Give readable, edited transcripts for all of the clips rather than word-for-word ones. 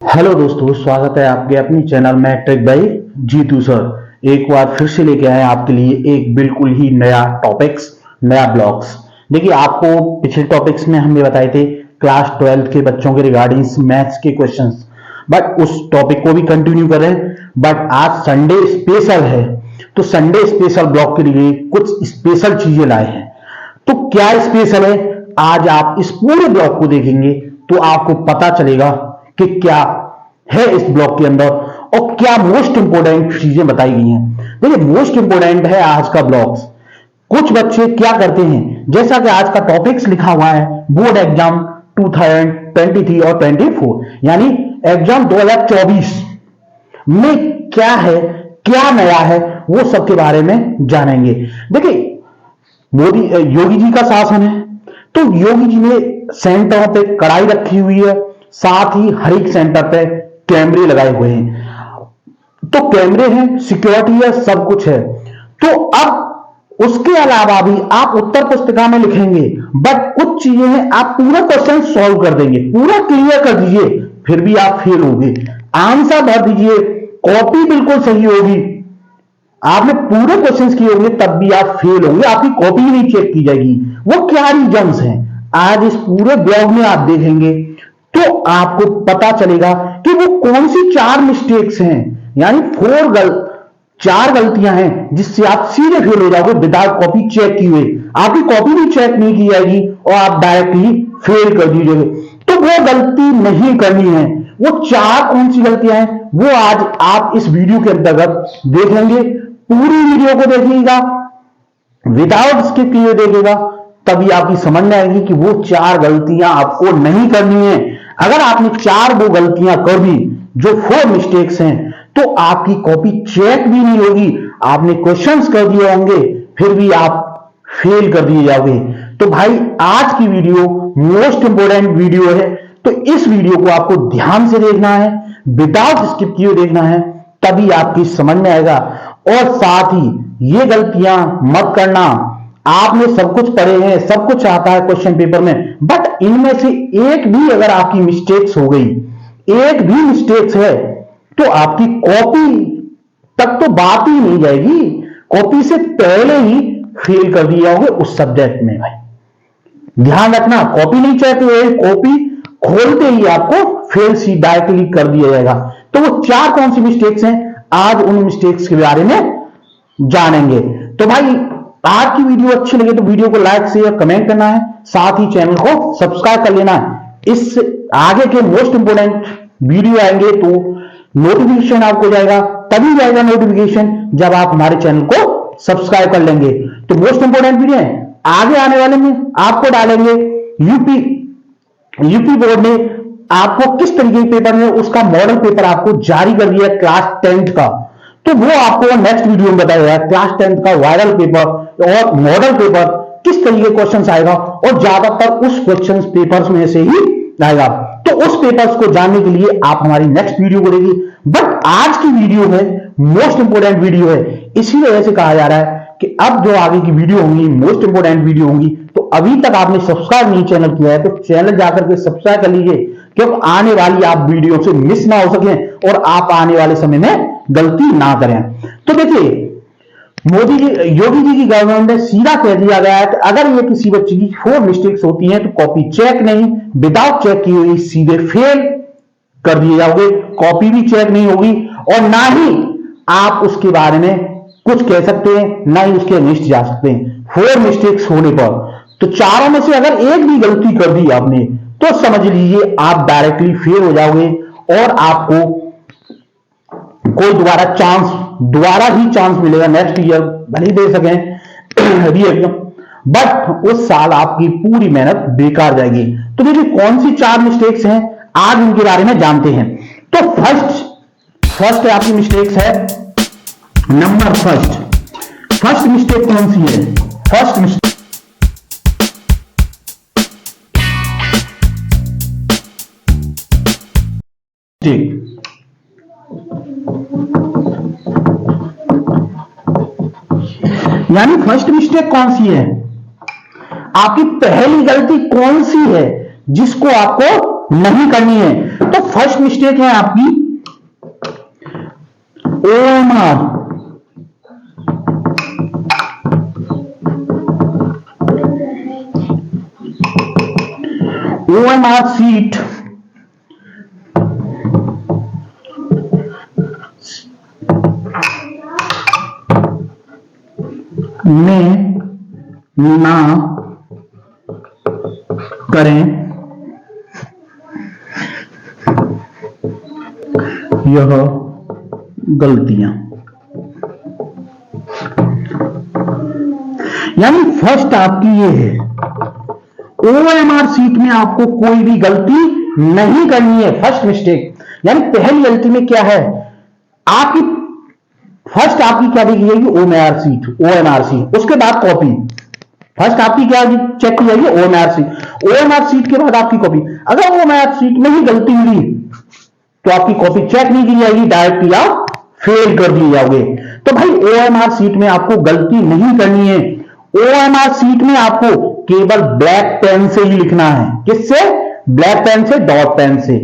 Hello दोस्तों, स्वागत है आपके अपनी चैनल में ट्रिक बाई जीतू सर। एक बार फिर से लेके आए आपके लिए एक बिल्कुल ही नया टॉपिक्स, नया ब्लॉग्स। देखिए, आपको पिछले टॉपिक्स में हमने बताए थे क्लास 12 के बच्चों के रिगार्डिंग मैथ्स के क्वेश्चंस, बट उस टॉपिक को भी कंटिन्यू कर रहे हैं। बट आज संडे स्पेशल है, तो संडे स्पेशल ब्लॉग के लिए कुछ स्पेशल चीजें लाए हैं। तो क्या स्पेशल है, आज आप इस पूरे ब्लॉग को देखेंगे तो आपको पता चलेगा कि क्या है इस ब्लॉग के अंदर और क्या मोस्ट इंपोर्टेंट चीजें बताई गई हैं। देखिए, मोस्ट इंपोर्टेंट है आज का ब्लॉग। कुछ बच्चे क्या करते हैं, जैसा कि आज का टॉपिक्स लिखा हुआ है बोर्ड एग्जाम 2023 और 24, यानी एग्जाम 2024 में क्या है, क्या नया है, वो सब के बारे में जानेंगे। देखिए, मोदी योगी जी का शासन है, तो योगी जी ने सेंटरों पे कड़ाई रखी हुई है, साथ ही हर एक सेंटर पे कैमरे लगाए हुए हैं। तो कैमरे हैं, सिक्योरिटी है, सब कुछ है। तो अब उसके अलावा भी आप उत्तर पुस्तिका में लिखेंगे, बट कुछ चीजें हैं आप पूरा क्वेश्चन सॉल्व कर देंगे, पूरा क्लियर कर दीजिए, फिर भी आप फेल होंगे। आंसर भर दीजिए, कॉपी बिल्कुल सही होगी, आपने पूरे क्वेश्चंस किए होंगे, तब भी आप फेल होंगे, आपकी कॉपी नहीं चेक की जाएगी। वो क्या रीजंस हैं, आज इस पूरे ब्लॉग में आप देखेंगे तो आपको पता चलेगा कि वो कौन सी चार मिस्टेक्स हैं, यानी चार गलतियां हैं जिससे आप सीधे फेल हो जाओगे विदाउट कॉपी चेक किए हुए। आपकी कॉपी भी चेक नहीं की जाएगी और आप डायरेक्टली फेल कर दीजिएगा। तो वो गलती नहीं करनी है। वो चार कौन सी गलतियां हैं, वो आज आप इस वीडियो के अंतर्गत देखेंगे। पूरी वीडियो को देखिएगा, विदाउट स्किप किए देखिएगा, तभी आपकी समझ में आएगी कि वो चार गलतियां आपको नहीं करनी है। अगर आपने चार वो गलतियां कर दी, जो 4 मिस्टेक्स हैं, तो आपकी कॉपी चेक भी नहीं होगी, आपने क्वेश्चंस कर दिए होंगे, फिर भी आप फेल कर दिए जाओगे। तो भाई, आज की वीडियो मोस्ट इंपोर्टेंट वीडियो है, तो इस वीडियो को आपको ध्यान से देखना है, विदाउट स्किप किए देखना है, तभी आपकी समझ में आएगा। और साथ ही ये गलतियां मत करना। आपने सब कुछ पढ़े हैं, सब कुछ आता है क्वेश्चन पेपर में, बट इनमें से एक भी अगर आपकी मिस्टेक्स हो गई, एक भी मिस्टेक्स है, तो आपकी कॉपी तक तो बात ही नहीं जाएगी, कॉपी से पहले ही फेल कर दिया होगा उस सब्जेक्ट में। भाई ध्यान रखना, कॉपी नहीं चाहते हो, कॉपी खोलते ही आपको फेल सी डायरेक्टली कर दिया जाएगा। तो वो चार कौन सी मिस्टेक्स हैं, आज उन मिस्टेक्स के बारे में जानेंगे। तो भाई, आज की वीडियो अच्छी लगे तो वीडियो को लाइक शेयर कमेंट करना है, साथ ही चैनल को सब्सक्राइब कर लेना है। इस आगे के मोस्ट इंपोर्टेंट वीडियो आएंगे तो नोटिफिकेशन आपको जाएगा, तभी जाएगा नोटिफिकेशन जब आप हमारे चैनल को सब्सक्राइब कर लेंगे। तो मोस्ट इंपोर्टेंट वीडियो है, आगे आने वाले में आपको डालेंगे यूपी बोर्ड ने आपको किस तरीके के पेपर है, उसका मॉडल पेपर आपको जारी कर दिया क्लास 10 का, तो वो आपको नेक्स्ट वीडियो में बताया जाएगा। क्लास 10 का वायरल पेपर और मॉडल पेपर किस तरीके क्वेश्चंस आएगा, और ज्यादातर उस क्वेश्चंस पेपर्स में से ही आएगा। तो उस पेपर्स को जानने के लिए आप हमारी नेक्स्ट वीडियो को देखिए। बट आज की वीडियो है मोस्ट इंपोर्टेंट वीडियो है, इसी वजह से कहा जा रहा है कि अब जो आगे की वीडियो होंगी मोस्ट इंपोर्टेंट वीडियो होंगी। तो अभी तक आपने सब्सक्राइब नहीं चैनल किया है तो चैनल जाकर के सब्सक्राइब कर लीजिए, क्योंकि आने वाली आप वीडियो से मिस ना हो सके और आप आने वाले समय में गलती ना करें। तो देखिए, योगी जी की गवर्नमेंट ने सीधा कह दिया गया है कि अगर ये किसी बच्चे की 4 मिस्टेक्स होती हैं तो कॉपी चेक नहीं, विदाउट चेक की हुई सीधे फेल कर दिए जाओगे, कॉपी भी चेक नहीं होगी और ना ही आप उसके बारे में कुछ कह सकते हैं, ना ही उसके अगेंस्ट जा सकते हैं 4 मिस्टेक्स होने पर। तो चारों में से अगर एक भी गलती कर दी आपने तो समझ लीजिए आप डायरेक्टली फेल हो जाओगे और आपको कोई दोबारा ही चांस मिलेगा नेक्स्ट ईयर, भले ही दे सकें री एग्जाम, बट उस साल आपकी पूरी मेहनत बेकार जाएगी। तो देखिए, कौन सी 4 मिस्टेक्स हैं आज उनके बारे में जानते हैं। तो फर्स्ट आपकी मिस्टेक्स है नंबर फर्स्ट मिस्टेक कौन सी है, फर्स्ट मिस्टेक यानी फर्स्ट मिस्टेक कौन सी है, आपकी पहली गलती कौन सी है जिसको आपको नहीं करनी है। तो फर्स्ट मिस्टेक है आपकी OMR। OMR सीट में ना करें यह गलतियां। यानी फर्स्ट आपकी ये है, OMR सीट में आपको कोई भी गलती नहीं करनी है। फर्स्ट मिस्टेक यानी पहली गलती में क्या है आपकी, फर्स्ट आपकी क्या देखी जाएगी OMR सीट, उसके बाद कॉपी। फर्स्ट आपकी क्या चेक की जाएगी OMR सीट, OMR सीट के बाद आपकी कॉपी। अगर OMR सीट में ही गलती मिली तो आपकी कॉपी चेक नहीं की जाएगी, डायरेक्टली आप फेल कर दिए जाओगे। तो भाई OMR सीट में आपको गलती नहीं करनी है। OMR सीट में आपको केवल ब्लैक पेन से ही लिखना है। किससे? ब्लैक पेन से, डॉट पेन से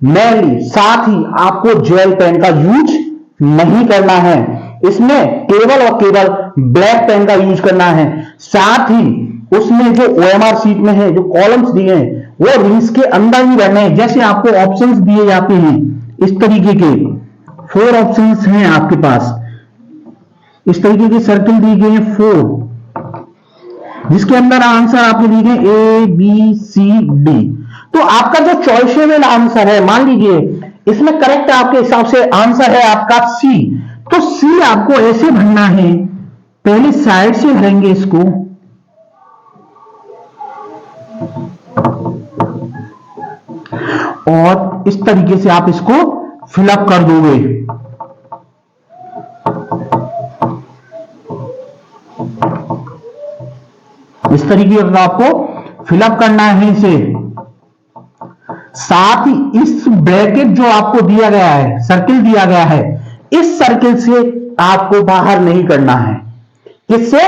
मेनली। साथ ही आपको जेल पेन का यूज नहीं करना है, इसमें केवल और केवल ब्लैक पेन का यूज करना है। साथ ही उसमें जो OMR सीट में है, जो कॉलम्स दिए हैं वो रिंग्स के अंदर ही रहने हैं। जैसे आपको ऑप्शंस दिए जाते हैं इस तरीके के 4 ऑप्शंस हैं आपके पास, इस तरीके के सर्कल दिए गए हैं 4, जिसके अंदर आंसर आपके दिए गए ABCD। तो आपका जो चॉइसेबल आंसर है, मान लीजिए इसमें करेक्ट आपके हिसाब से आंसर है आपका C, तो C आपको ऐसे भरना है, पहले साइड से भरेंगे इसको, और इस तरीके से आप इसको फिलअप कर दोगे। इस तरीके से आपको फिलअप करना है इसे। साथ ही इस ब्रैकेट जो आपको दिया गया है, सर्किल दिया गया है, इस सर्किल से आपको बाहर नहीं करना है। किससे?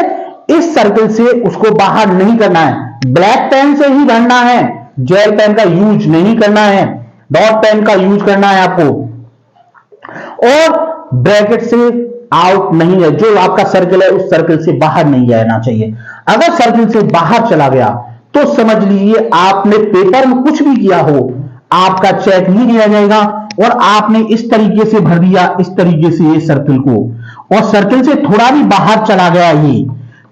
इस सर्किल से उसको बाहर नहीं करना है। ब्लैक पेन से ही भरना है, जेल पेन का यूज नहीं करना है, डॉट पेन का यूज करना है आपको, और ब्रैकेट से आउट नहीं है। जो आपका सर्किल है उस सर्किल से बाहर नहीं जाना चाहिए। अगर सर्किल से बाहर चला गया तो समझ लीजिए आपने पेपर में कुछ भी किया हो, आपका चेक नहीं किया जाएगा, और आपने इस तरीके से भर दिया, इस तरीके से ये सर्किल को, और सर्किल से थोड़ा भी बाहर चला गया ये,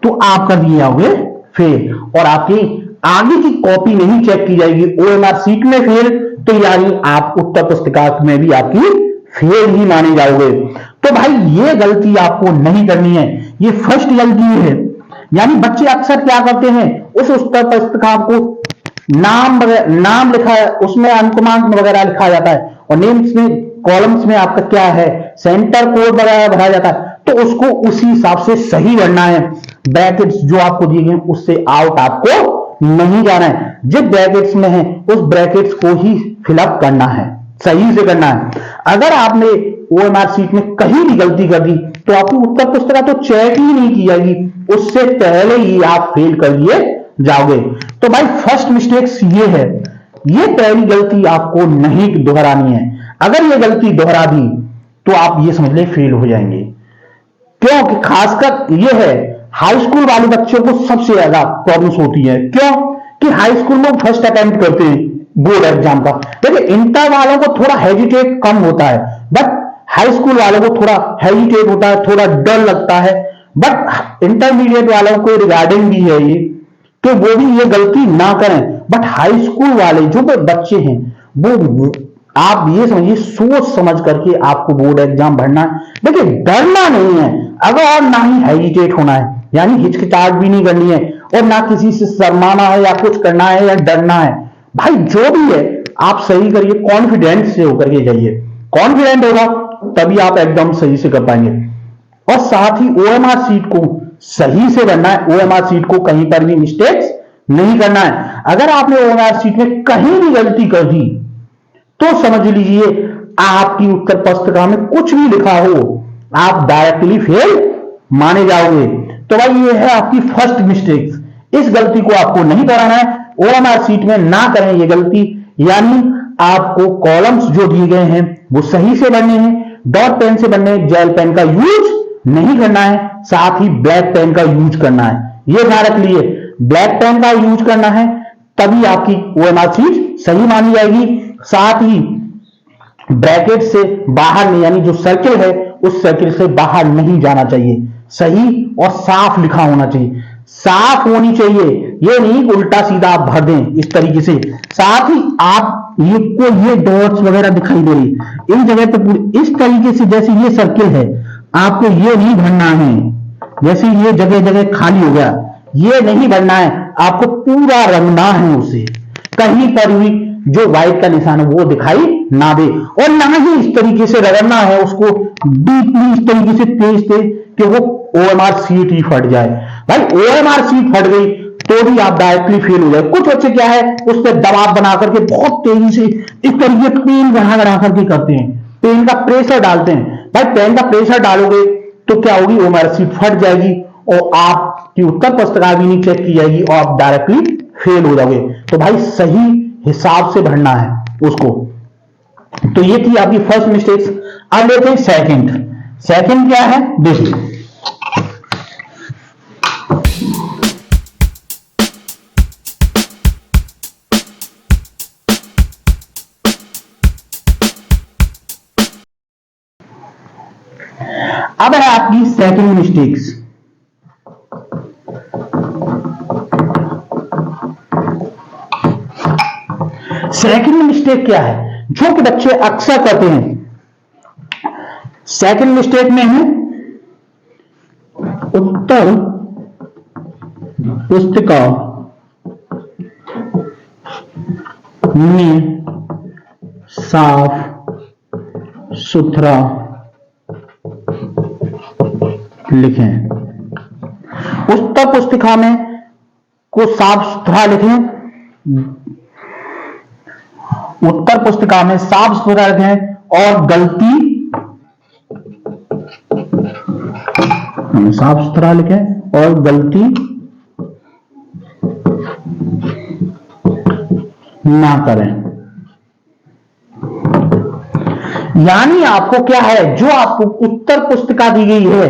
तो आप कर दिए जाओगे फेल, और आपकी आगे की कॉपी नहीं चेक की जाएगी। OMR सीट में फेल, तो यानी आप उत्तर पुस्तिका में भी आपकी फेल ही माने जाओगे। तो भाई ये गलती आपको नहीं करनी है, ये फर्स्ट गलती है। यानी बच्चे अक्सर क्या करते हैं, उस उत्तर पुस्तिका को नाम लिखा है, उसमें अंकमांक वगैरह लिखा जाता है, और नेम्स में कॉलम्स में आपका क्या है, सेंटर कोड वगैरह भरा जाता है, तो उसको उसी हिसाब से सही भरना है। ब्रैकेट्स जो आपको दिए गए उससे आउट आपको नहीं जाना है। जिस ब्रैकेट्स में है उस ब्रैकेट्स को ही फिलअप करना है, सही से करना है। अगर आपने OMR सीट में कहीं भी गलती कर दी तो आपकी उत्तर पुस्तिका तो चेक ही नहीं की जाएगी, उससे पहले ही आप फेल कर लिए जाओगे। तो भाई फर्स्ट मिस्टेक्स ये है, ये पहली गलती आपको नहीं दोहरानी है। अगर ये गलती दोहरा दी तो आप ये समझ ले फेल हो जाएंगे। क्योंकि खासकर ये है हाई स्कूल वाले बच्चों को सबसे ज्यादा प्रॉब्लम्स होती है। क्यों कि हाई स्कूल में फर्स्ट अटेम्प्ट करते हैं बोर्ड एग्जाम का। देखिए इंटर वालों को थोड़ा हेजिटेट कम होता है, बट हाई स्कूल वालों को थोड़ा हेजिटेट होता है, थोड़ा डर लगता है। बट इंटरमीडिएट वालों को रिगार्डिंग भी है ये कि वो भी ये गलती ना करें। बट हाई स्कूल वाले जो बच्चे हैं वो आप ये समझिए सोच समझ करके आपको बोर्ड एग्जाम भरना है। देखिए डरना नहीं है, अगर और ना ही हेजिटेट होना है, यानी हिचकिचाहट भी नहीं करनी है, और ना किसी से शर्माना है या कुछ करना है या डरना है। भाई जो भी है आप सही करिए, कॉन्फिडेंस से होकर के जाइए। कॉन्फिडेंट होगा तभी आप एकदम सही से कर पाएंगे। और साथ ही OMR सीट को सही से भरना है, OMR सीट को कहीं पर भी मिस्टेक्स नहीं करना है। अगर आपने OMR सीट में कहीं भी गलती कर दी तो समझ लीजिए आपकी उत्तर पुस्तिका में कुछ भी लिखा हो आप डायरेक्टली फेल माने जाओगे। तो भाई ये है आपकी फर्स्ट मिस्टेक। इस गलती को आपको नहीं कराना है, OMR सीट में ना करें ये गलती। यानी आपको कॉलम्स जो दिए गए हैं वो सही से भरने हैं, डॉट पेन से भरने हैं, जेल पेन का यूज नहीं करना है, साथ ही ब्लैक पेन का यूज करना है। ये ध्यान रख लिए, ब्लैक पेन का यूज करना है, तभी आपकी ओएमआर शीट सही मानी जाएगी। साथ ही ब्रैकेट से बाहर नहीं, यानी जो सर्किल है उस सर्किल से बाहर नहीं जाना चाहिए, सही और साफ लिखा होना चाहिए, साफ होनी चाहिए। ये नहीं उल्टा सीधा आप भर दें इस तरीके से। साथ ही आप ये डॉट्स वगैरह दिखाई दे रही इन जगह पे इस तरीके से, जैसे ये सर्किल है आपको ये नहीं भरना है, जैसे ये जगह जगह खाली हो गया ये नहीं भरना है, आपको पूरा रंगना है उसे, कहीं पर भी जो व्हाइट का निशान है वो दिखाई ना दे, और ना ही इस तरीके से रगड़ना है उसको डीपली, इस तरीके से तेज तेज कि वो ओएमआर सीट ही फट जाए। भाई ओएमआर सीट फट गई तो भी आप डायरेक्टली फेल हो जाए। कुछ बच्चे क्या है उस पर दबाव बना करके बहुत तेजी से इस तरीके पेन बढ़ा करके करते हैं, पेन का प्रेशर डालते हैं। भाई पेन का प्रेशर डालोगे तो क्या होगी, ओएमआर सीट फट जाएगी और आपकी उत्तर पुस्तिका भी नहीं चेक की जाएगी और आप डायरेक्टली फेल हो जाओगे। तो भाई सही हिसाब से भरना है उसको। तो ये थी आपकी फर्स्ट मिस्टेक्स। अब लेते हैं सेकंड। सेकंड क्या है देखिए, अब है आपकी सेकंड मिस्टेक्स। सेकंड मिस्टेक क्या है जो कि बच्चे अक्सर करते हैं। सेकंड मिस्टेक में है उत्तर पुस्तिका में साफ सुथरा लिखें। उत्तर पुस्तिका में को साफ सुथरा लिखें, उत्तर पुस्तिका में साफ सुथरा लिखें और गलती साफ सुथरा लिखें और गलती ना करें। यानी आपको क्या है, जो आपको उत्तर पुस्तिका दी गई है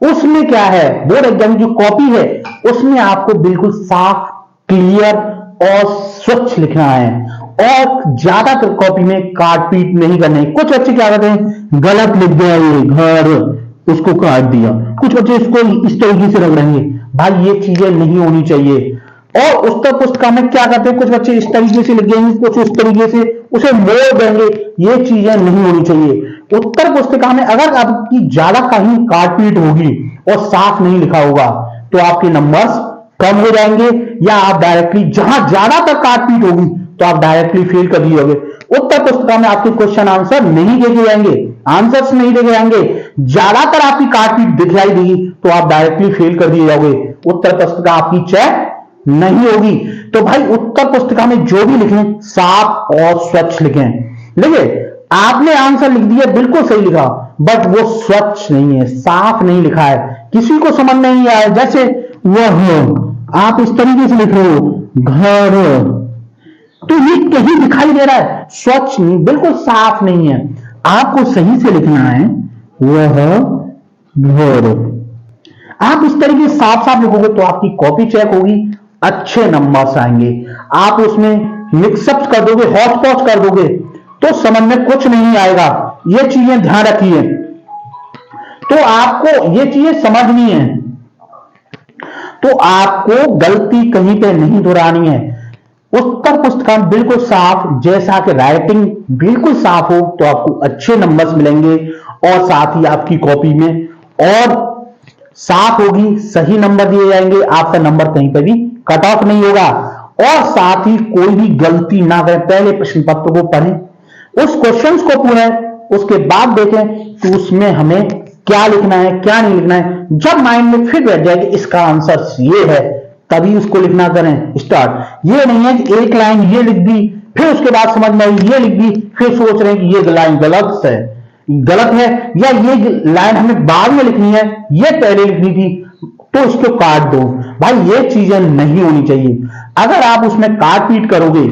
उसमें क्या है, बोर्ड एग्जाम की कॉपी है उसमें आपको बिल्कुल साफ, क्लियर और स्वच्छ लिखना है और ज्यादातर कॉपी में काट पीट नहीं करने। कुछ बच्चे क्या करते हैं, गलत लिख दिया ये घर, उसको काट दिया, कुछ बच्चे इसको इस तरीके से रख रहे हैं। भाई ये चीजें नहीं होनी चाहिए। और उत्तर पुस्तिका में क्या करते हैं, कुछ बच्चे इस तरीके से लिख देंगे, कुछ उस तरीके से उसे मोड़ देंगे, ये चीजें नहीं होनी चाहिए। उत्तर पुस्तिका में अगर आपकी ज्यादा कहीं काट पीट होगी और साफ नहीं लिखा होगा तो आपके नंबर्स कम हो जाएंगे, या आप डायरेक्टली जहां ज्यादातर काट पीट होगी तो आप डायरेक्टली फेल कर दिए होंगे। उत्तर पुस्तिका में आपके क्वेश्चन आंसर नहीं देखे जाएंगे, आंसर्स नहीं देखे जाएंगे, ज्यादातर आपकी काट पीट दिखलाई देगी तो आप डायरेक्टली फेल कर दिए जाओगे। उत्तर पुस्तिका आपकी चेक नहीं होगी। तो भाई उत्तर पुस्तिका में जो भी लिखें साफ और स्वच्छ लिखें। देखिए आपने आंसर लिख दिया, बिल्कुल सही लिखा, बट वो स्वच्छ नहीं है, साफ नहीं लिखा है, किसी को समझ नहीं आया। जैसे वह आप इस तरीके से लिख रहे हो घर, तो ये कहीं दिखाई दे रहा है स्वच्छ नहीं, बिल्कुल साफ नहीं है। आपको सही से लिखना है वह घर। आप इस तरीके से साफ साफ लिखोगे तो आपकी कॉपी चेक होगी, अच्छे नंबर्स आएंगे। आप उसमें मिक्सअप कर दोगे, हॉच पॉच कर दोगे तो समझ में कुछ नहीं आएगा। ये चीजें ध्यान रखिए। तो आपको ये चीजें समझनी है, तो आपको गलती कहीं पे नहीं दोहरानी है। उत्तर पुस्तिका बिल्कुल साफ, जैसा कि राइटिंग बिल्कुल साफ हो तो आपको अच्छे नंबर्स मिलेंगे और साथ ही आपकी कॉपी में और साफ होगी, सही नंबर दिए जाएंगे, आपका नंबर कहीं पर भी कट ऑफ नहीं होगा। और साथ ही कोई भी गलती ना करें, पहले प्रश्न पत्र को पढ़ें, उस क्वेश्चंस को पढ़ें, उसके बाद देखें कि उसमें हमें क्या लिखना है क्या नहीं लिखना है। जब माइंड में फिट बैठ जाए कि इसका आंसर ये है, तभी उसको लिखना करें स्टार्ट। ये नहीं है कि एक लाइन ये लिख दी फिर उसके बाद समझ में आई ये लिख दी फिर सोच रहे हैं कि ये लाइन गलत है या ये लाइन हमें बाद में लिखनी है, ये पहले लिखनी थी तो इसको काट दो। भाई ये चीजें नहीं होनी चाहिए। अगर आप उसमें काट पीट करोगे,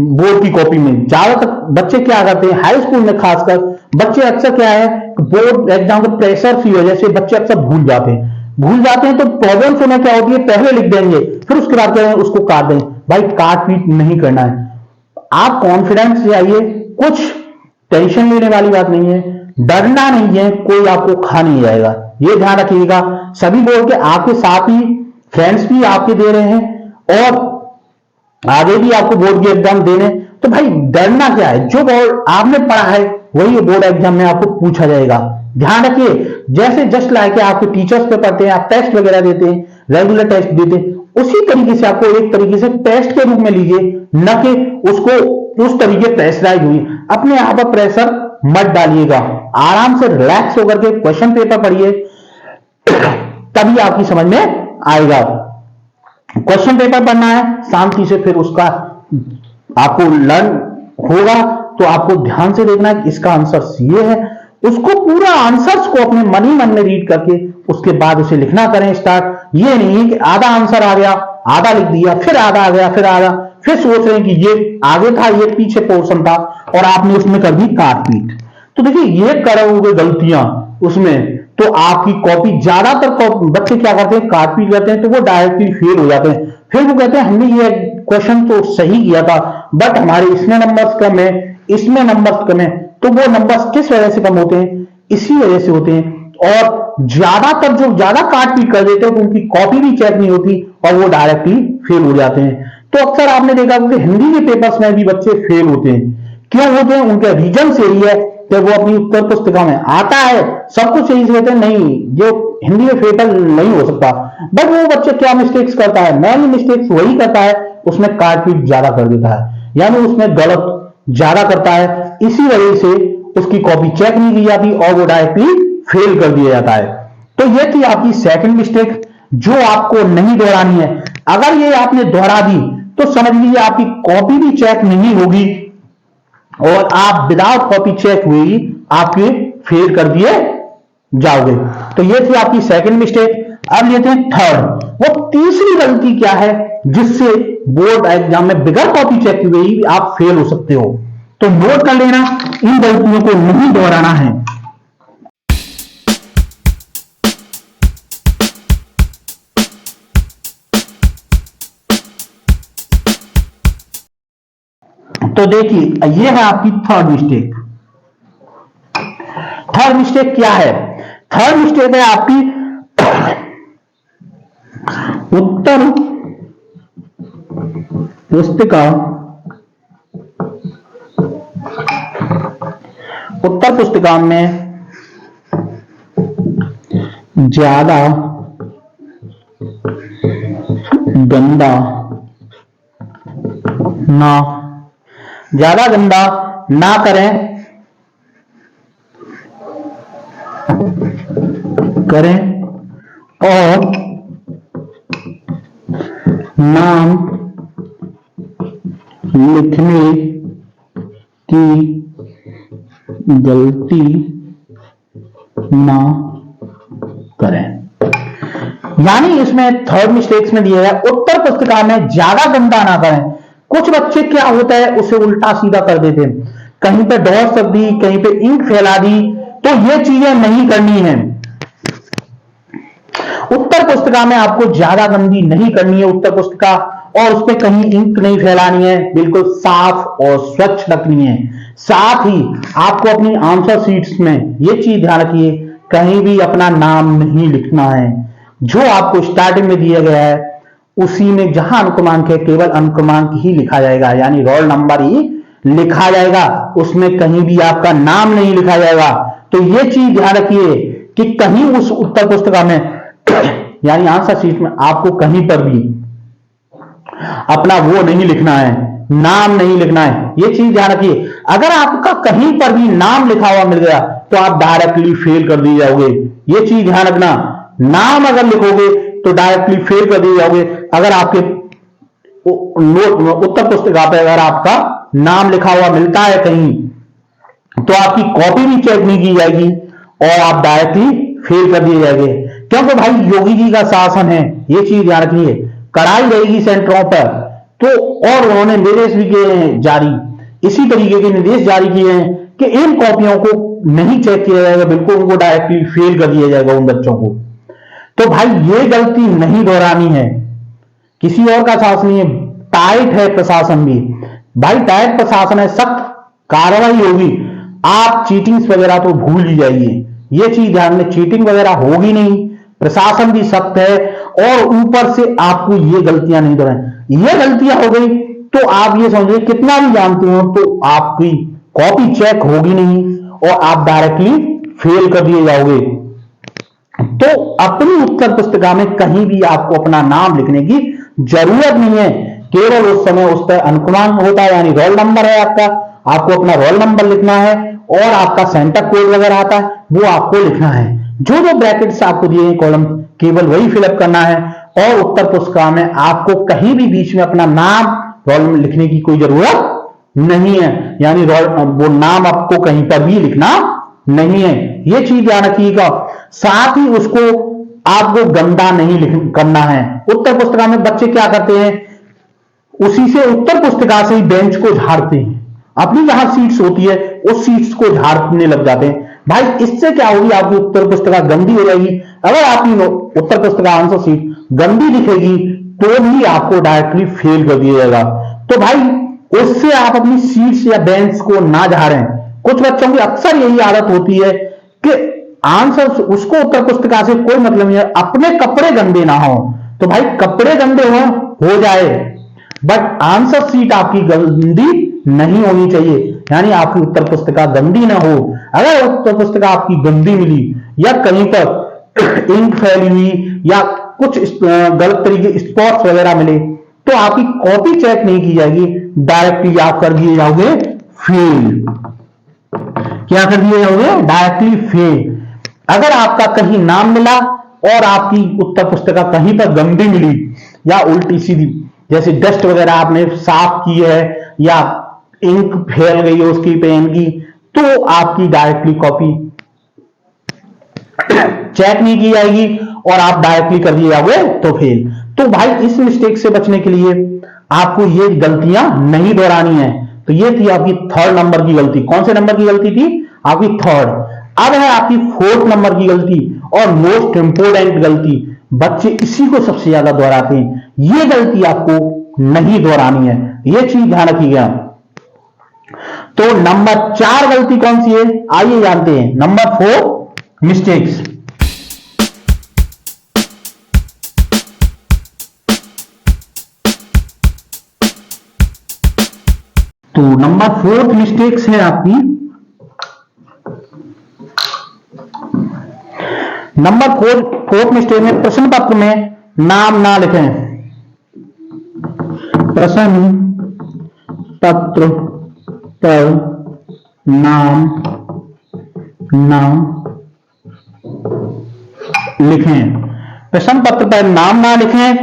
बोर्ड की कॉपी में ज्यादातर बच्चे क्या करते हैं, हाई स्कूल में खासकर बच्चे अक्सर क्या है, बोर्ड एग्जाम के प्रेशर की वजह से बच्चे अक्सर भूल जाते हैं। तो प्रॉब्लम उन्हें क्या होती है, पहले लिख देंगे फिर उसके बाद क्या है, उसको काट देंगे। भाई काट पीट नहीं करना है, आप कॉन्फिडेंस से आइए, कुछ टेंशन लेने वाली बात नहीं है, डरना नहीं है, कोई आपको खा नहीं जाएगा, ये ध्यान रखिएगा। सभी बोर्ड के आपके साथ ही फ्रेंड्स भी आपके दे रहे हैं और आगे भी आपको बोर्ड की एग्जाम देने, तो भाई डरना क्या है, जो बोर्ड आपने पढ़ा है वही बोर्ड एग्जाम में आपको पूछा जाएगा। ध्यान रखिए, जैसे जस्ट लाइक आपके टीचर्स पे पढ़ते हैं, आप टेस्ट वगैरह देते हैं, रेगुलर टेस्ट देते हैं, उसी तरीके से आपको एक तरीके से टेस्ट के रूप में लीजिए, न कि उसको उस तरीके प्रेशराइज हुई। अपने आप पर प्रेशर मत डालिएगा, आराम से रिलैक्स होकर के क्वेश्चन पेपर पढ़िए, तभी आपकी समझ में आएगा। क्वेश्चन पेपर पढ़ना है शांति से, फिर उसका आपको लर्न होगा तो आपको ध्यान से देखना है कि इसका आंसर ये है, उसको पूरा आंसर्स को अपने मन ही मन में रीड करके उसके बाद उसे लिखना करें स्टार्ट। ये नहीं कि आधा आंसर आ गया, आधा लिख दिया, फिर आधा आ गया, फिर आधा, फिर सोच रहे हैं कि ये आगे था, ये पीछे पोर्शन था और आपने उसमें कर दी काट पीट। तो देखिए ये करोगे गलतियां उसमें, तो आपकी कॉपी ज्यादातर बच्चे क्या करते हैं, काट पीट करते हैं, तो वो डायरेक्टली फेल हो जाते हैं। फिर वो कहते हैं हमने ये क्वेश्चन तो सही किया था बट हमारे इसमें नंबर्स कम है, इसमें नंबर्स कम है। तो वो नंबर्स किस वजह से कम होते हैं, इसी वजह से होते हैं। और ज्यादातर जो ज्यादा काट पीट कर देते हैं तो उनकी कॉपी भी चेक नहीं होती और वो डायरेक्टली फेल हो जाते हैं। तो अक्सर आपने देखा कि हिंदी के पेपर्स में भी बच्चे फेल होते हैं। क्यों होते हैं, उनका रीजन यही है कि वो अपनी उत्तर पुस्तिका में आता है सब कुछ सही से कहते हैं, नहीं जो हिंदी में फेल नहीं हो सकता, बट वो बच्चे क्या मिस्टेक्स करता है, मेन मिस्टेक्स वही करता है, उसमें काट पीट ज्यादा कर देता है, यानी उसमें गलत ज्यादा करता है, इसी वजह से उसकी कॉपी चेक नहीं की जाती और वो डायरेक्टली फेल कर दिया जाता है। तो ये थी आपकी सेकंड मिस्टेक जो आपको नहीं दोहरानी है। अगर ये आपने दोहरा दी तो समझ लीजिए आपकी कॉपी भी चेक नहीं होगी और आप विदाउट कॉपी चेक हुई आपके फेल कर दिए जाओगे। तो ये थी आपकी सेकंड मिस्टेक। अब लेते हैं थर्ड, वो तीसरी गलती क्या है जिससे बोर्ड एग्जाम में बिगर कॉपी चेक हुई भी आप फेल हो सकते हो। तो नोट कर लेना, इन गलतियों को नहीं दोहराना है। तो देखिए ये है आपकी थर्ड मिस्टेक। थर्ड मिस्टेक क्या है, थर्ड मिस्टेक है आपकी उत्तर पुस्तिका में ज्यादा गंदा ना करें और नाम लिखने की गलती ना करें। यानी इसमें थर्ड मिस्टेक्स में दिया है उत्तर पुस्तिका में ज्यादा गंदा ना करें। कुछ बच्चे क्या होता है उसे उल्टा सीधा कर देते हैं, कहीं पे डॉट्स रख दी, कहीं पे इंक फैला दी, तो ये चीजें नहीं करनी है। उत्तर पुस्तिका में आपको ज्यादा गंदी नहीं करनी है उत्तर पुस्तिका, और उस पर कहीं इंक नहीं फैलानी है, बिल्कुल साफ और स्वच्छ रखनी है। साथ ही आपको अपनी आंसर शीट्स में ये चीज ध्यान रखिए, कहीं भी अपना नाम नहीं लिखना है। जो आपको स्टार्टिंग में दिया गया है उसी में जहां अंक क्रमांक है केवल अंक क्रमांक ही लिखा जाएगा, यानी रोल नंबर ही लिखा जाएगा, उसमें कहीं भी आपका नाम नहीं लिखा जाएगा। तो ये चीज ध्यान रखिए कि कहीं उस उत्तर पुस्तिका में यानी आंसर शीट में आपको कहीं पर भी अपना वो नहीं लिखना है, नाम नहीं लिखना है, ये चीज ध्यान रखिए। अगर आपका कहीं पर भी नाम लिखा हुआ मिल गया तो आप डायरेक्टली फेल कर दिए जाओगे, ये चीज ध्यान रखना। नाम अगर लिखोगे तो डायरेक्टली फेल कर दिए जाओगे। अगर आपके उत्तर पुस्तिका पे अगर आपका नाम लिखा हुआ मिलता है कहीं तो आपकी कॉपी भी चेक नहीं की जाएगी और आप डायरेक्टली फेल कर दिए जाएंगे, क्योंकि भाई योगी जी का शासन है, ये चीज ध्यान रखिए। कड़ाई रहेगी सेंटरों पर, तो और उन्होंने निर्देश भी किए हैं जारी, इसी तरीके के निर्देश जारी किए हैं कि इन कॉपियों को नहीं चेक किया जाएगा, बिल्कुल उनको डायरेक्टली फेल कर दिया जाएगा उन बच्चों को। तो भाई ये गलती नहीं दोहरानी है, किसी और का साहस नहीं है, टाइट है प्रशासन भी, भाई टाइट प्रशासन है, सख्त कार्रवाई होगी। आप चीटिंग्स वगैरह तो भूल ही जाइए, ये चीज ध्यान में, चीटिंग वगैरह होगी नहीं, प्रशासन भी सख्त है, और ऊपर से आपको ये गलतियां नहीं दोहरानी। ये गलतियां हो गई तो आप ये समझिए कितना भी जानते हो तो आपकी कॉपी चेक होगी नहीं और आप डायरेक्टली फेल कर दिए जाओगे। तो अपनी उत्तर पुस्तिका में कहीं भी आपको अपना नाम लिखने की जरूरत नहीं है, केवल उस समय उस पर अनुक्रमांक होता है, यानी रोल नंबर है आपका, आपको अपना रोल नंबर लिखना है और आपका सेंटर कोड वगैरह आता है वो आपको लिखना है। जो जो ब्रैकेट्स आपको दिए हैं कॉलम, केवल वही फिलअप करना है, और उत्तर पुस्तिका में आपको कहीं भी बीच में अपना नाम रोल नंबर लिखने की कोई जरूरत नहीं है, यानी वो नाम आपको कहीं पर भी लिखना नहीं है, ये चीज ध्यान रखिएगा। साथ ही उसको आपको गंदा नहीं करना है। उत्तर पुस्तिका में बच्चे क्या करते हैं, उसी से उत्तर पुस्तिका से ही बेंच को झाड़ते हैं, अपनी जहां सीट्स होती है उस सीट्स को झाड़ने लग जाते हैं। भाई इससे क्या होगी, आपकी उत्तर पुस्तिका गंदी हो जाएगी। अगर आपकी उत्तर पुस्तिका आंसर सीट गंदी दिखेगी तो भी आपको डायरेक्टली फेल कर दिया जाएगा। तो भाई उससे आप अपनी सीट्स या बेंच को ना झाड़ें। कुछ बच्चों की अक्सर यही आदत होती है कि आंसर उसको उत्तर पुस्तिका से कोई मतलब नहीं है, अपने कपड़े गंदे ना हो। तो भाई कपड़े गंदे हो जाए, बट आंसर सीट आपकी गंदी नहीं होनी चाहिए, यानी आपकी उत्तर पुस्तिका गंदी ना हो। अगर उत्तर पुस्तिका आपकी गंदी मिली या कहीं पर इंक फैली हुई या कुछ गलत तरीके स्पॉट्स वगैरह मिले तो आपकी कॉपी चेक नहीं की जाएगी, डायरेक्टली आप कर दिए जाओगे फेल। क्या कर दिए जाओगे, डायरेक्टली फेल। अगर आपका कहीं नाम मिला और आपकी उत्तर पुस्तिका कहीं पर गंदी मिली या उल्टी सीधी, जैसे डस्ट वगैरह आपने साफ की है या इंक फैल गई है उसकी पेन की, तो आपकी डायरेक्टली कॉपी चेक नहीं की जाएगी और आप डायरेक्टली कर दिए जाओगे तो फेल। तो भाई इस मिस्टेक से बचने के लिए आपको ये गलतियां नहीं दोहरानी है। तो ये थी आपकी थर्ड नंबर की गलती। कौन से नंबर की गलती थी, आपकी थर्ड। अब है आपकी फोर्थ नंबर की गलती और मोस्ट इंपोर्टेंट गलती, बच्चे इसी को सबसे ज्यादा दोहराते हैं। ये गलती आपको नहीं दोहरानी है, ये चीज ध्यान रखिएगा। तो नंबर 4 गलती कौन सी है, आइए जानते हैं। Number 4 mistakes. तो नंबर 4 मिस्टेक्स है आपकी, नंबर 4 मिस्टेक में प्रश्न पत्र में नाम ना लिखें। प्रश्न पत्र पर नाम ना लिखें। प्रश्न पत्र पर नाम ना लिखें,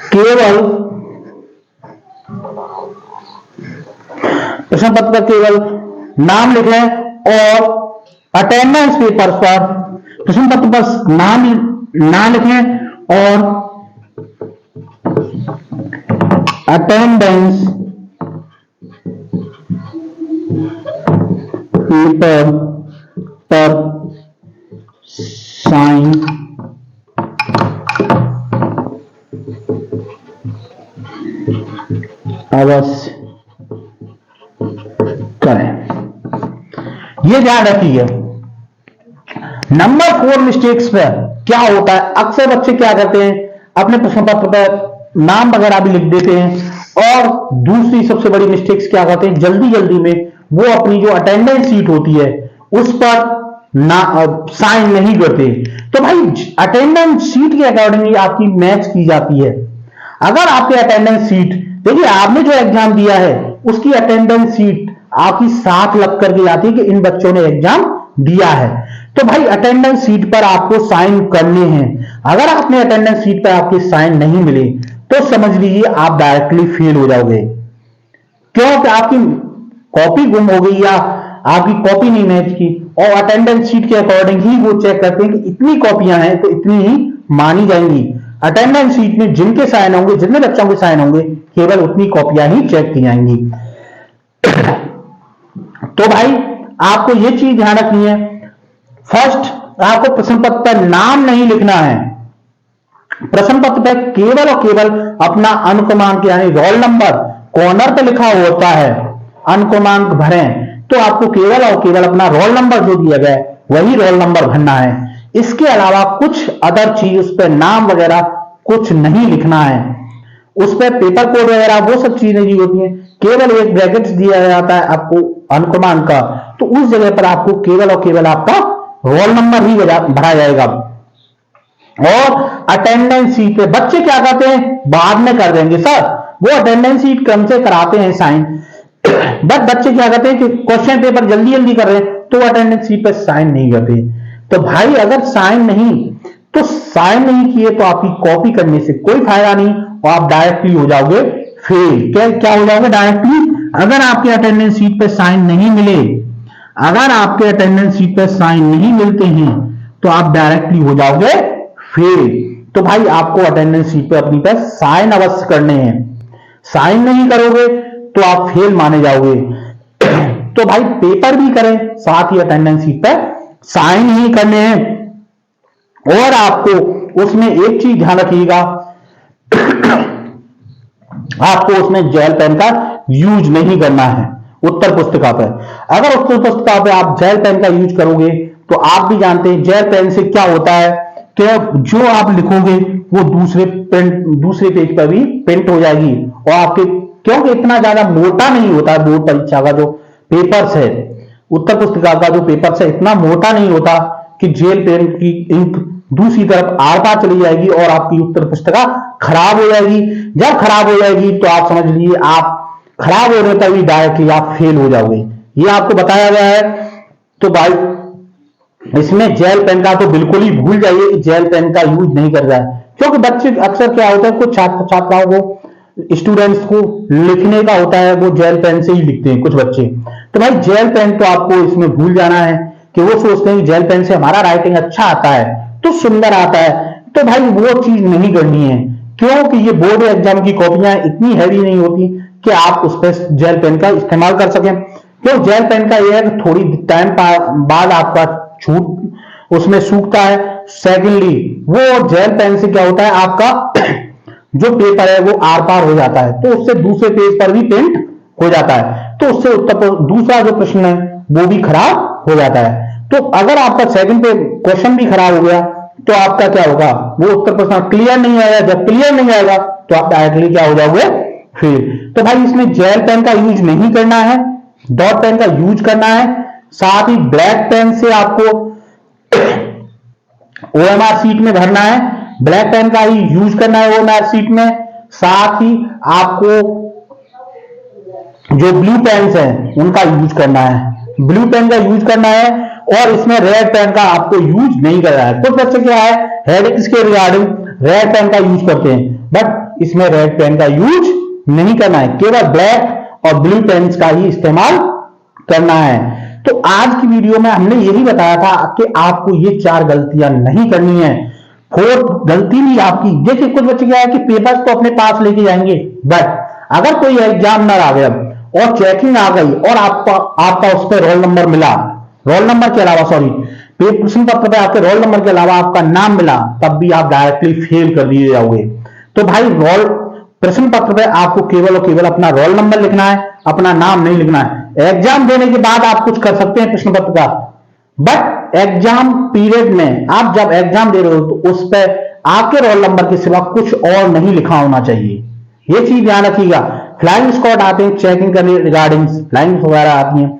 केवल प्रश्न पत्र पर केवल नाम लिखें और अटेंडेंस पेपर पर प्रश्न पत्र पर नाम ना लिखें और अटेंडेंस पेपर पर साइन अवश्य करें। ये ध्यान रखिए। नंबर 4 मिस्टेक्स पर क्या होता है, अक्सर बच्चे क्या करते हैं, अपने प्रश्न पत्र पर नाम वगैरह भी लिख देते हैं, और दूसरी सबसे बड़ी मिस्टेक्स क्या करते हैं, जल्दी जल्दी में वो अपनी जो अटेंडेंस सीट होती है उस पर साइन नहीं करते। तो भाई अटेंडेंस सीट के अकॉर्डिंग आपकी मैच की जाती है। अगर आपके अटेंडेंस सीट, देखिए आपने जो एग्जाम दिया है उसकी अटेंडेंस सीट आपकी साथ लग करके आती है कि इन बच्चों ने एग्जाम दिया है। तो भाई अटेंडेंस सीट पर आपको साइन करने हैं। अगर आपने अटेंडेंस सीट पर आपके साइन नहीं मिले तो समझ लीजिए आप डायरेक्टली फेल हो जाओगे। क्यों, कि आपकी कॉपी गुम हो गई या आपकी कॉपी नहीं मैच की, और अटेंडेंस शीट के अकॉर्डिंग ही वो चेक करते हैं कि इतनी कॉपियां हैं तो इतनी ही मानी जाएंगी। अटेंडेंस शीट में जिनके साइन होंगे, जितने बच्चों के साइन होंगे, केवल उतनी कॉपियां ही चेक की जाएंगी। तो भाई आपको यह चीज ध्यान रखनी है, फर्स्ट आपको प्रश्न पत्र पर नाम नहीं लिखना है। प्रश्न पत्र पर केवल और केवल अपना अंक क्रमांक यानी रोल नंबर कॉर्नर पर लिखा होता है, अंक क्रमांक भरें तो आपको केवल और केवल अपना रोल नंबर जो दिया गया है वही रोल नंबर भरना है। इसके अलावा कुछ अदर चीज, उस पर नाम वगैरह कुछ नहीं लिखना है, उस पर पेपर कोड वगैरह वो सब चीजें नहीं होती हैं। केवल एक ब्रैकेट्स दिया जाता है आपको अंक क्रमांक का, तो उस जगह पर आपको केवल और केवल आपका रोल नंबर ही भरा जाएगा। और अटेंडेंस शीट पे बच्चे क्या करते हैं, बाद में कर देंगे सर, वो अटेंडेंस शीट क्रम से कराते हैं साइन, बट बच्चे क्या करते हैं कि क्वेश्चन पेपर जल्दी जल्दी कर रहे हैं तो अटेंडेंस शीट पे साइन नहीं करते। तो भाई अगर साइन नहीं किए तो आपकी कॉपी करने से कोई फायदा नहीं और आप डायरेक्टली हो जाओगे फेल। क्या हो जाओगे डायरेक्टली, अगर आपके अटेंडेंस शीट पे साइन नहीं मिले, अगर आपके अटेंडेंस शीट पे साइन नहीं मिलते हैं तो आप डायरेक्टली हो जाओगे फेल। तो भाई आपको अटेंडेंस शीट पे अपनी पे साइन अवश्य करने हैं, साइन नहीं करोगे तो आप फेल माने जाओगे। तो भाई पेपर भी करें, साथ ही अटेंडेंस शीट पे साइन ही करने हैं। और आपको उसमें एक चीज ध्यान रखिएगा, आपको उसमें जेल पेन का यूज नहीं करना है उत्तर पुस्तिका पर। अगर उत्तर पुस्तिका पर आप जेल पेन का यूज करोगे तो आप भी जानते हैं जेल पेन से क्या होता है कि जो आप लिखोगे वो दूसरे पेज पर भी प्रिंट हो जाएगी, और आपके क्योंकि इतना ज्यादा मोटा नहीं होता है बोर्ड परीक्षा का जो पेपर्स है, उत्तर पुस्तिका का जो पेपर्स है इतना मोटा नहीं होता कि जेल पेन की इंक दूसरी तरफ आर पार चली जाएगी और आपकी उत्तर पुस्तिका खराब हो जाएगी। जब खराब हो जाएगी तो आप समझ लीजिए आप खराब होने पर भी डायरेक्टली आप फेल हो जाओगे, ये आपको बताया गया है। तो भाई इसमें जेल पेन का तो बिल्कुल ही भूल जाइए कि जेल पेन का यूज नहीं कर रहा है, क्योंकि बच्चे अक्सर क्या होता है, कुछ छात्राओं को, स्टूडेंट्स को लिखने का होता है वो जेल पेन से ही लिखते हैं कुछ बच्चे। तो भाई जेल पेन तो आपको इसमें भूल जाना है कि वो सोचते हैं कि जेल पेन से हमारा राइटिंग अच्छा आता है तो सुंदर आता है, तो भाई वो चीज नहीं करनी है, क्योंकि ये बोर्ड एग्जाम की कॉपियां इतनी हैवी नहीं होती कि आप उस पर जेल पेन का इस्तेमाल कर सकें। क्यों, जेल पेन का यह है कि थोड़ी टाइम बाद आपका छूट उसमें सूखता है। सेकेंडली वो जेल पेन से क्या होता है, आपका जो पेपर है वो आर पार हो जाता है तो उससे दूसरे पेज पर भी प्रिंट हो जाता है, तो उससे दूसरा जो प्रश्न है वो भी खराब हो जाता है। तो अगर आपका सेकंड पे क्वेश्चन भी खराब हो गया तो आपका क्या होगा, वो उत्तर प्रश्न क्लियर नहीं आएगा। जब क्लियर नहीं आएगा तो आप डायरेक्टली क्या हो जाओगे, फेल। तो भाई इसमें जेल पेन का यूज नहीं करना है, डॉट पेन का यूज करना है, साथ ही ब्लैक पेन से आपको ओएमआर सीट में भरना है, ब्लैक पेन का ही यूज करना है ओएमआर सीट में। साथ ही आपको जो ब्लू पेन्स हैं उनका यूज करना है, ब्लू पेन का यूज करना है, और इसमें रेड पेन का आपको यूज नहीं करना है। कुछ बच्चे क्या है हेडिंग्स के रिगार्डिंग रेड पेन का यूज करते हैं, बट इसमें रेड पेन का यूज नहीं करना है, केवल ब्लैक और ब्लू पेन्स का ही इस्तेमाल करना है। तो आज की वीडियो में हमने यही बताया था कि आपको ये 4 गलतियां नहीं करनी है। फोर्थ गलती भी आपकी, देखिए कुछ बच्चे क्या है कि पेपर्स तो अपने पास लेके जाएंगे, बट अगर कोई एग्जामिनर आ गया और चेकिंग आ गई और आपका उस पर रोल नंबर मिला, रोल नंबर के अलावा प्रश्न पत्र पे आपके रोल नंबर के अलावा आपका नाम मिला, तब भी आप डायरेक्टली फेल कर दिए जाओगे। तो भाई प्रश्न पत्र पे आपको केवल और केवल अपना रोल नंबर लिखना है, अपना नाम नहीं लिखना है। एग्जाम देने के बाद आप कुछ कर सकते हैं प्रश्न पत्र का, बट एग्जाम पीरियड में आप जब एग्जाम दे रहे हो तो उस पर आपके रोल नंबर के सिवा कुछ और नहीं लिखा होना चाहिए, ये चीज ध्यान रखिएगा। फ्लाइंग स्क्वाड आते हैं चेकिंग करने रिगार्डिंग, फ्लाइंग वगैरह आती हैं,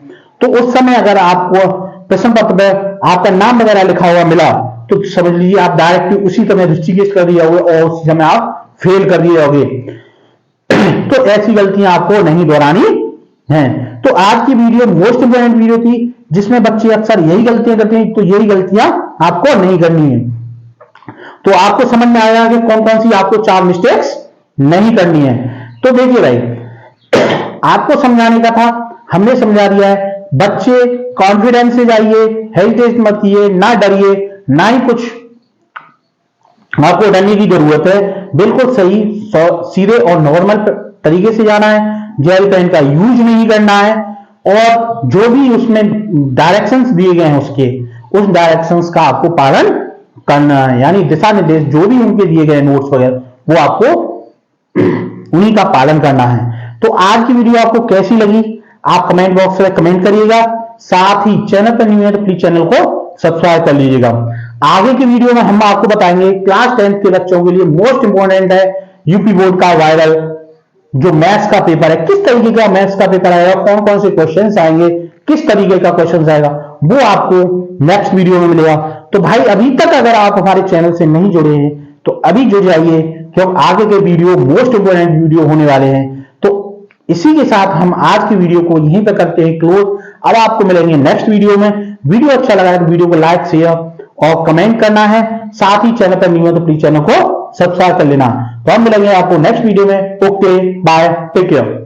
तो उस समय अगर आपको प्रश्न पत्र पर आपका नाम वगैरह लिखा हुआ मिला तो समझ लीजिए आप डायरेक्टली उसी समय दृष्टिगत कर दिए जाओगे और उसी समय आप फेल कर दिए जाओगे। तो ऐसी गलतियां आपको नहीं दोहरानी है। तो आज की वीडियो मोस्ट इंपोर्टेंट वीडियो थी, जिसमें बच्चे अक्सर यही गलतियां करते हैं, तो यही गलतियां आपको नहीं करनी है। तो आपको समझ में आया कि कौन कौन सी आपको 4 मिस्टेक्स नहीं करनी है। तो देखिए भाई आपको समझाने का था, हमने समझा दिया है। बच्चे कॉन्फिडेंस से जाइए, हेजिटेट मत कीजिए, ना डरिए, ना ही कुछ आपको डरने की जरूरत है। बिल्कुल सही सीधे और नॉर्मल तरीके से जाना है, जेल पेन का यूज नहीं करना है, और जो भी उसमें डायरेक्शंस दिए गए हैं उसके, उस डायरेक्शंस का आपको पालन करना है, यानी दिशा निर्देश जो भी उनके दिए गए नोट्स वगैरह वो आपको उन्हीं का पालन करना है। तो आज की वीडियो आपको कैसी लगी आप कमेंट बॉक्स में कमेंट करिएगा, साथ ही चैनल पर न्यू है तो प्लीज चैनल को सब्सक्राइब कर लीजिएगा। आगे की वीडियो में हम आपको बताएंगे क्लास 10 के बच्चों के लिए मोस्ट इंपॉर्टेंट है यूपी बोर्ड का वायरल जो मैथ्स का पेपर है, किस तरीके का मैथ्स का पेपर आएगा, कौन कौन से क्वेश्चंस आएंगे, किस तरीके का क्वेश्चन आएगा, वो आपको नेक्स्ट वीडियो में मिलेगा। तो भाई अभी तक अगर आप हमारे चैनल से नहीं जुड़े हैं तो अभी जुड़ जाइए, क्योंकि आगे के वीडियो मोस्ट इंपोर्टेंट वीडियो होने वाले हैं। तो इसी के साथ हम आज की वीडियो को यहीं पर करते हैं क्लोज। अब आपको मिलेंगे नेक्स्ट वीडियो में। वीडियो अच्छा लगा है तो वीडियो को लाइक शेयर और कमेंट करना है, साथ ही चैनल पर न्यू है तो प्लीज चैनल को सब्सक्राइब कर लेना। तो हम मिलेंगे आपको नेक्स्ट वीडियो में। Okay bye, take care.